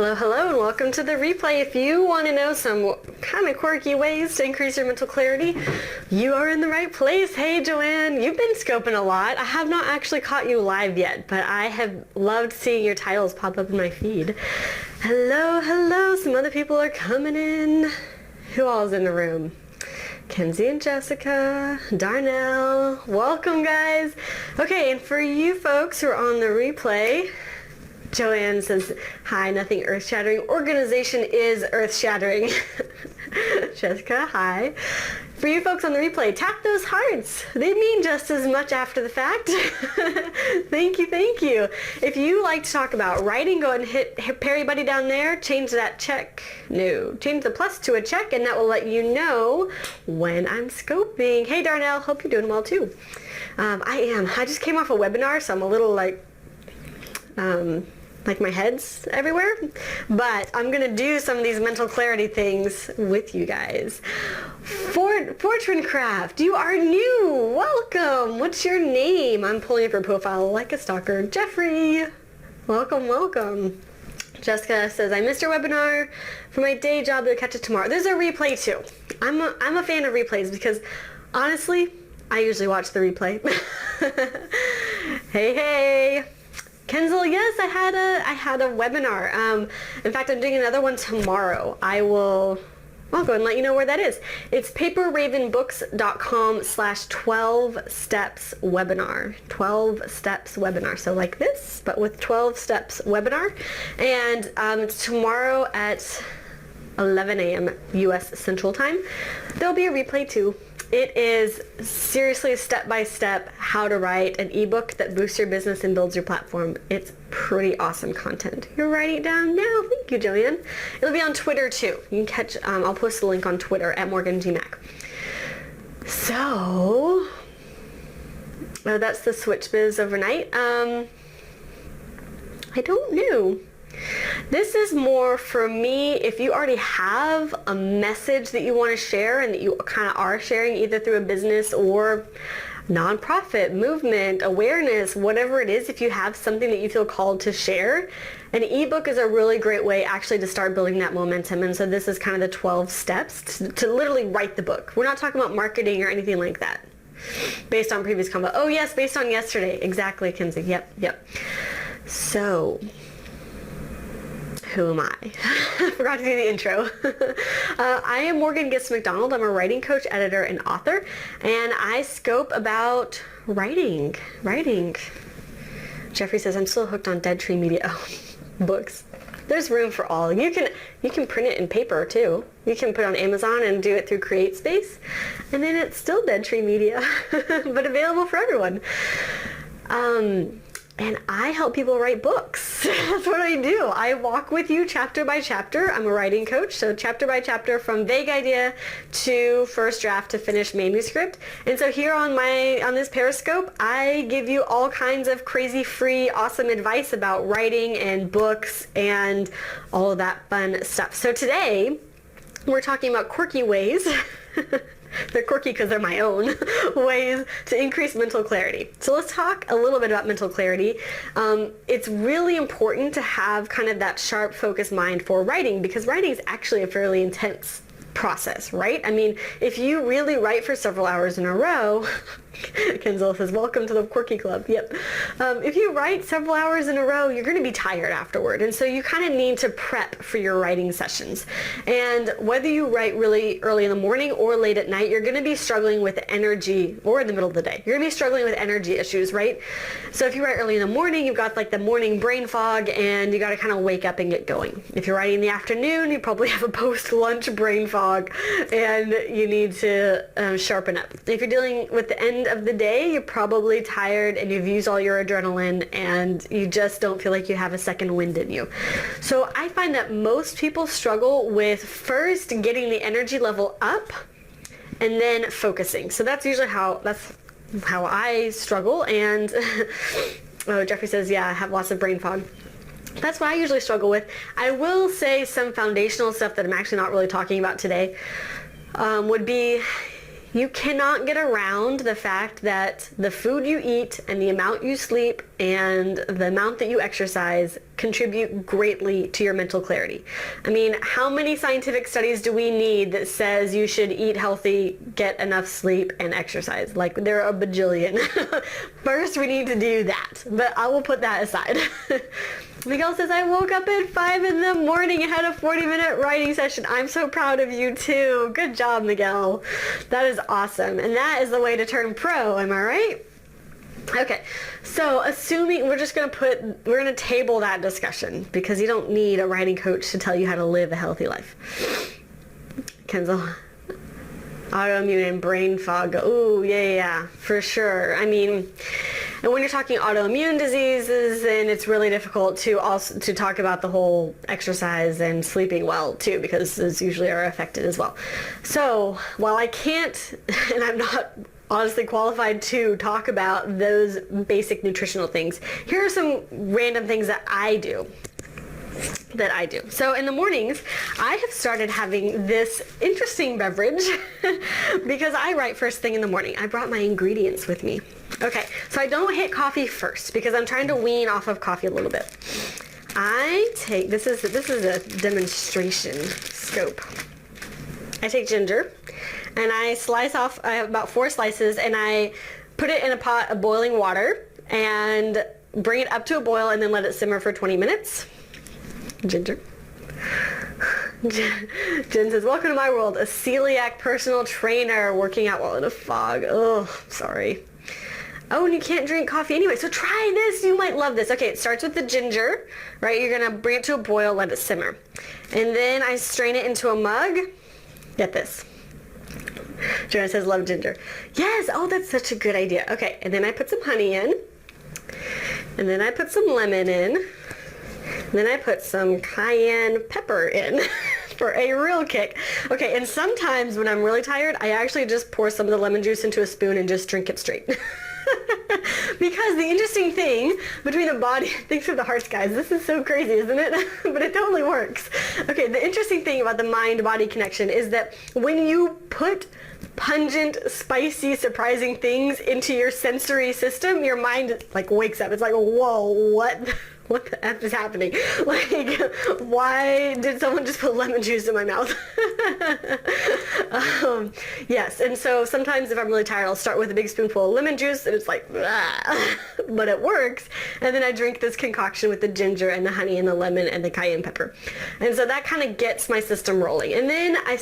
Hello, hello, and welcome to the replay. If you want to know some kind of quirky ways to increase your mental clarity, you are in the right place. Hey, Joanne, you've been scoping a lot. I have not actually caught you live yet, but I have loved seeing your titles pop up in my feed. Hello, hello, some other people are coming in. Who all is in the room? Kenzie and Jessica, Darnell, welcome guys. Okay, and for you folks who are on the replay, Joanne says, hi, nothing earth-shattering. Organization is earth-shattering. Jessica, hi. For you folks on the replay, tap those hearts. They mean just as much after the fact. Thank you, thank you. If you like to talk about writing, go ahead and hit Perry Buddy down there. Change that check. No, change the plus to a check, and that will let you know when I'm scoping. Hey, Darnell, hope you're doing well too. I am. I just came off a webinar, so I'm a little like my head's everywhere, but I'm gonna do some of these mental clarity things with you guys. Fortune Craft, you are new. Welcome. What's your name? I'm pulling up your profile like a stalker. Jeffrey, welcome, welcome. Jessica says, I missed your webinar for my day job. They'll catch it tomorrow. There's a replay too. I'm a fan of replays because honestly, I usually watch the replay. Hey, hey. Kenzel, yes, I had a webinar. In fact, I'm doing another one tomorrow. I'll go and let you know where that is. It's paperravenbooks.com/12 steps webinar. 12 steps webinar. So like this, but with 12 steps webinar. And it's tomorrow at 11 a.m. U.S. Central Time. There'll be a replay too. It is seriously step-by-step how to write an ebook that boosts your business and builds your platform. It's pretty awesome content. You're writing it down now. Thank you, Joanne. It'll be on Twitter too. You can catch, I'll post the link on Twitter at MorganGMac. So, that's the Switch Biz overnight. I don't know. This is more for me if you already have a message that you want to share and that you kind of are sharing either through a business or nonprofit, movement, awareness, whatever it is. If you have something that you feel called to share, an ebook is a really great way actually to start building that momentum. And so this is kind of the 12 steps to literally write the book. We're not talking about marketing or anything like that. Based on previous combo. Oh yes, based on yesterday. Exactly, Kinsey. Yep. So, who am I? I forgot to do the intro. I am Morgan Gist McDonald. I'm a writing coach, editor, and author, and I scope about writing. Jeffrey says, I'm still hooked on Dead Tree Media. Oh, books. There's room for all. You can print it in paper too. You can put it on Amazon and do it through CreateSpace, and then it's still Dead Tree Media, but available for everyone. And I help people write books. That's what I do. I walk with you chapter by chapter. I'm a writing coach, so chapter by chapter from vague idea to first draft to finished manuscript. And so here on this Periscope, I give you all kinds of crazy, free, awesome advice about writing and books and all of that fun stuff. So today, we're talking about quirky ways. They're quirky because they're my own ways to increase mental clarity. So let's talk a little bit about mental clarity. It's really important to have kind of that sharp, focused mind for writing because writing is actually a fairly intense process, right? I mean, if you really write for several hours in a row, Kenzel says, welcome to the Quirky Club. Yep. If you write several hours in a row, you're going to be tired afterward. And so you kind of need to prep for your writing sessions. And whether you write really early in the morning or late at night, you're going to be struggling with energy, or in the middle of the day. You're going to be struggling with energy issues, right? So if you write early in the morning, you've got like the morning brain fog and you got to kind of wake up and get going. If you're writing in the afternoon, you probably have a post-lunch brain fog and you need to sharpen up. If you're dealing with the end of the day, you're probably tired and you've used all your adrenaline and you just don't feel like you have a second wind in you. So I find that most people struggle with first getting the energy level up and then focusing. So that's usually how I struggle. And oh, Jeffrey says, yeah, I have lots of brain fog. That's what I usually struggle with. I will say some foundational stuff that I'm actually not really talking about today would be you cannot get around the fact that the food you eat and the amount you sleep and the amount that you exercise contribute greatly to your mental clarity. I mean, how many scientific studies do we need that says you should eat healthy, get enough sleep, and exercise? Like, there are a bajillion. First, we need to do that, but I will put that aside. Miguel says, I woke up at 5 in the morning and had a 40-minute writing session. I'm so proud of you too. Good job, Miguel. That is awesome. And that is the way to turn pro, am I right? Okay, so assuming we're going to table that discussion because you don't need a writing coach to tell you how to live a healthy life. Kenzel, autoimmune and brain fog. Ooh, yeah, for sure. I mean, and when you're talking autoimmune diseases, then it's really difficult to talk about the whole exercise and sleeping well too, because those usually are affected as well. So while I can't, and I'm not honestly qualified to talk about those basic nutritional things, here are some random things that I do. So in the mornings, I have started having this interesting beverage because I write first thing in the morning. I brought my ingredients with me. Okay, so I don't hit coffee first because I'm trying to wean off of coffee a little bit. I take, this is a demonstration scope. I take ginger and I slice off, I have about 4 slices, and I put it in a pot of boiling water and bring it up to a boil and then let it simmer for 20 minutes. Ginger. Jen says, welcome to my world, a celiac personal trainer working out while in a fog. Oh, sorry. Oh, and you can't drink coffee anyway, so try this. You might love this. Okay, it starts with the ginger, right? You're going to bring it to a boil, let it simmer. And then I strain it into a mug. Get this. Joanna says, love ginger. Yes, oh, that's such a good idea. Okay, and then I put some honey in. And then I put some lemon in. And then I put some cayenne pepper in for a real kick. Okay, and sometimes when I'm really tired, I actually just pour some of the lemon juice into a spoon and just drink it straight. Because the interesting thing between the body, thanks for the hearts, guys. This is so crazy, isn't it? But it totally works. Okay, the interesting thing about the mind-body connection is that when you put pungent, spicy, surprising things into your sensory system, your mind like wakes up. It's like, whoa, what the F is happening? Like, why did someone just put lemon juice in my mouth? Yes, and so sometimes if I'm really tired, I'll start with a big spoonful of lemon juice, and it's like, but it works. And then I drink this concoction with the ginger and the honey and the lemon and the cayenne pepper. And so that kind of gets my system rolling. And then I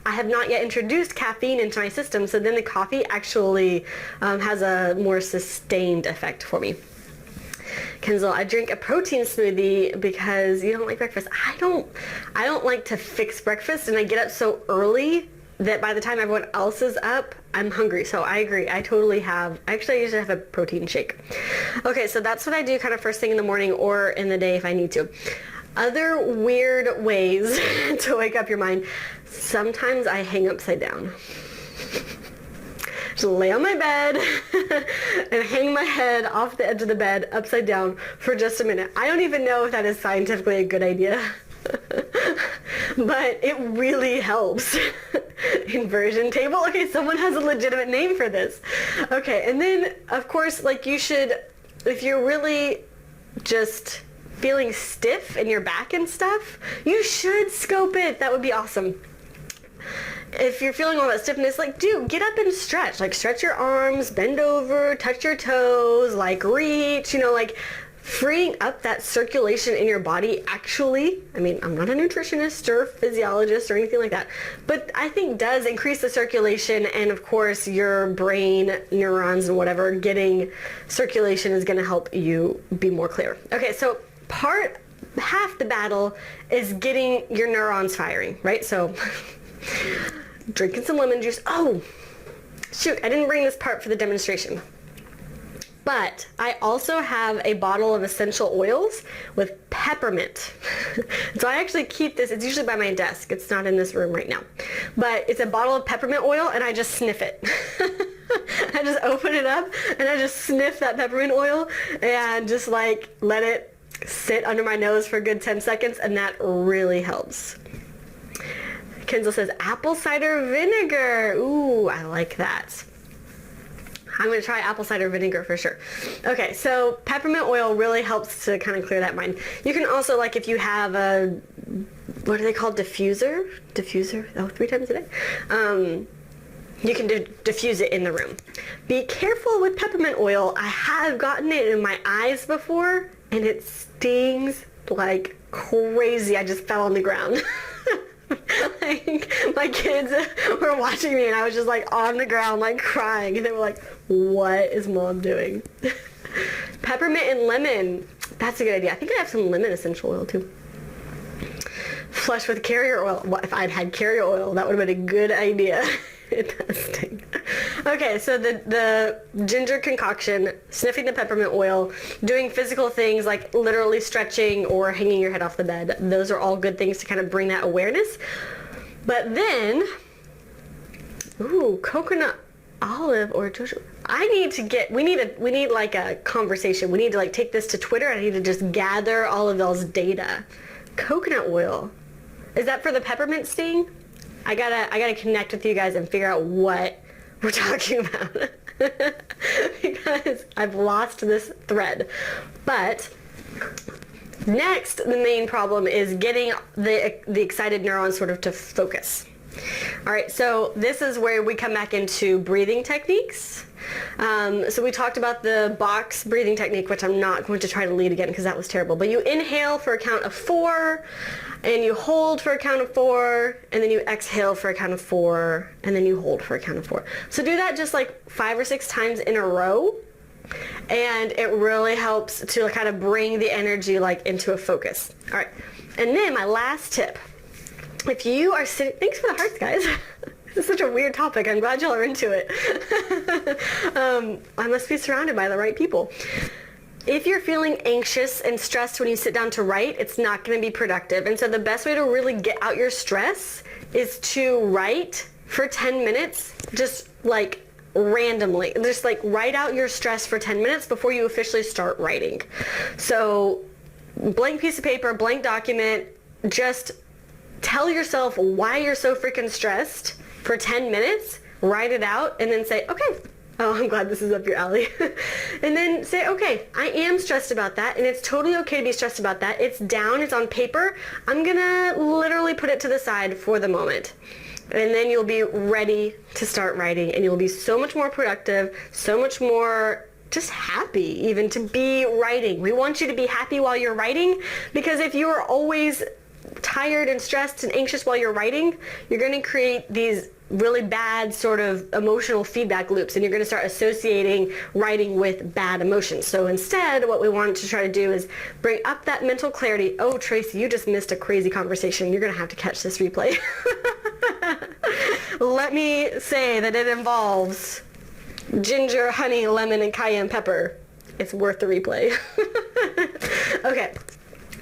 have not yet introduced caffeine into my system, so then the coffee actually has a more sustained effect for me. Kenzel, I drink a protein smoothie because you don't like breakfast. I don't like to fix breakfast, and I get up so early that by the time everyone else is up, I'm hungry. So I agree. I usually have a protein shake. Okay, so that's what I do kind of first thing in the morning or in the day if I need to. Other weird ways to wake up your mind. Sometimes I hang upside down. Just lay on my bed and hang my head off the edge of the bed upside down for just a minute. I don't even know if that is scientifically a good idea, but it really helps. Inversion table? Okay, someone has a legitimate name for this. Okay, and then of course, like, you should, if you're really just feeling stiff in your back and stuff, you should scope it. That would be awesome. If you're feeling all that stiffness, like, dude, get up and stretch. Like, stretch your arms, bend over, touch your toes, like, reach, like, freeing up that circulation in your body actually, I mean, I'm not a nutritionist or physiologist or anything like that, but I think does increase the circulation, and of course your brain, neurons and whatever, getting circulation is going to help you be more clear. Okay, so half the battle is getting your neurons firing, right? So drinking some lemon juice. Oh, shoot, I didn't bring this part for the demonstration. But I also have a bottle of essential oils with peppermint. So I actually keep this, it's usually by my desk. It's not in this room right now. But it's a bottle of peppermint oil, and I just sniff it. I just open it up and I just sniff that peppermint oil and just like let it sit under my nose for a good 10 seconds, and that really helps. Kenzel says apple cider vinegar. Ooh, I like that. I'm going to try apple cider vinegar for sure. Okay, so peppermint oil really helps to kind of clear that mind. You can also, like, if you have a, what are they called, diffuser? Diffuser? Oh, 3 times a day? You can diffuse it in the room. Be careful with peppermint oil. I have gotten it in my eyes before, and it stings like crazy. I just fell on the ground. Like, my kids were watching me, and I was just like on the ground, like crying, and they were like, what is mom doing? Peppermint and lemon. That's a good idea. I think I have some lemon essential oil too. Flush with carrier oil. Well, if I'd had carrier oil, that would have been a good idea. It does stink. Okay, so the ginger concoction, sniffing the peppermint oil, doing physical things like literally stretching or hanging your head off the bed. Those are all good things to kind of bring that awareness. But then, ooh, coconut olive or jojoba. We need like a conversation. We need to like take this to Twitter. I need to just gather all of those data. Coconut oil. Is that for the peppermint sting? I gotta connect with you guys and figure out what we're talking about. Because I've lost this thread. But next, the main problem is getting the excited neurons sort of to focus. All right, so this is where we come back into breathing techniques. So we talked about the box breathing technique, which I'm not going to try to lead again because that was terrible. But you inhale for a count of 4, and you hold for a count of 4, and then you exhale for a count of 4, and then you hold for a count of 4. So do that just like 5 or 6 times in a row, and it really helps to kind of bring the energy like into a focus. All right, and then my last tip. If you are sitting, thanks for the hearts, guys. This is such a weird topic. I'm glad y'all are into it. I must be surrounded by the right people. If you're feeling anxious and stressed when you sit down to write, it's not going to be productive. And so the best way to really get out your stress is to write for 10 minutes, just like randomly. Just like write out your stress for 10 minutes before you officially start writing. So blank piece of paper, blank document, just tell yourself why you're so freaking stressed for 10 minutes, write it out, and then say, okay, oh, I'm glad this is up your alley. And then say, okay, I am stressed about that, and it's totally okay to be stressed about that. It's down, it's on paper. I'm gonna literally put it to the side for the moment. And then you'll be ready to start writing, and you'll be so much more productive, so much more just happy even to be writing. We want you to be happy while you're writing, because if you are always tired and stressed and anxious while you're writing, you're going to create these really bad sort of emotional feedback loops, and you're going to start associating writing with bad emotions. So instead, what we want to try to do is bring up that mental clarity. Oh, Tracy, you just missed a crazy conversation. You're going to have to catch this replay. Let me say that it involves ginger, honey, lemon, and cayenne pepper. It's worth the replay. Okay.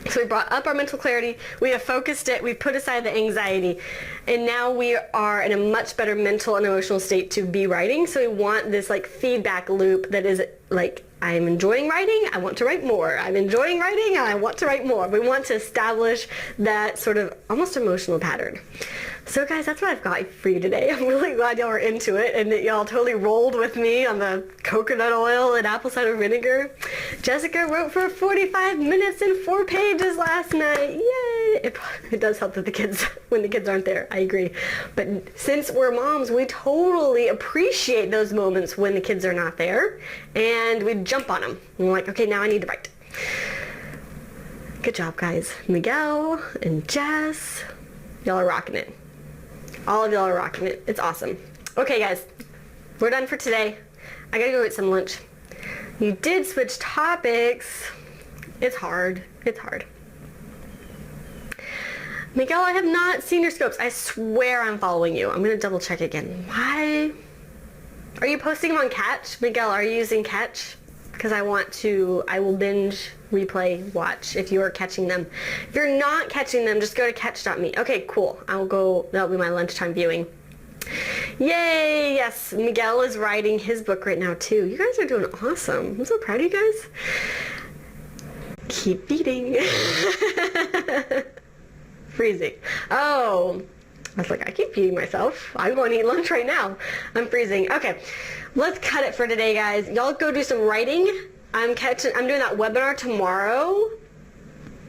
So we brought up our mental clarity, we have focused it, we've put aside the anxiety, and now we are in a much better mental and emotional state to be writing. So we want this like feedback loop that is like, I'm enjoying writing, I want to write more. I'm enjoying writing, and I want to write more. We want to establish that sort of almost emotional pattern. So guys, that's what I've got for you today. I'm really glad y'all are into it and that y'all totally rolled with me on the coconut oil and apple cider vinegar. Jessica wrote for 45 minutes and 4 pages last night. Yay! It does help that the kids, when the kids aren't there, I agree. But since we're moms, we totally appreciate those moments when the kids are not there, and we jump on them. And we're like, okay, now I need to write. Good job, guys. Miguel and Jess, y'all are rocking it. All of y'all are rocking it. It's awesome. Okay, guys, we're done for today. I gotta go get some lunch. You did switch topics. It's hard. It's hard. Miguel, I have not seen your scopes. I swear I'm following you. I'm gonna double check again. Why? Are you posting them on Catch? Miguel, are you using Catch? Because I will binge, replay, watch if you are catching them. If you're not catching them, just go to catch.me. Okay, cool. I'll go, that'll be my lunchtime viewing. Yay, yes, Miguel is writing his book right now too. You guys are doing awesome. I'm so proud of you guys. Keep beating. Freezing. Oh, I was like, I keep feeding myself. I'm going to eat lunch right now. I'm freezing. Okay, let's cut it for today, guys. Y'all go do some writing. I'm doing that webinar tomorrow.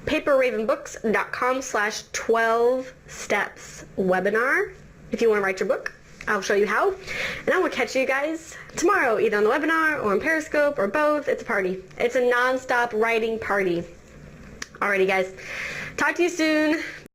paperravenbooks.com/12 steps webinar. If you want to write your book, I'll show you how. And I will catch you guys tomorrow, either on the webinar or on Periscope or both. It's a party. It's a non-stop writing party. Alrighty, guys. Talk to you soon.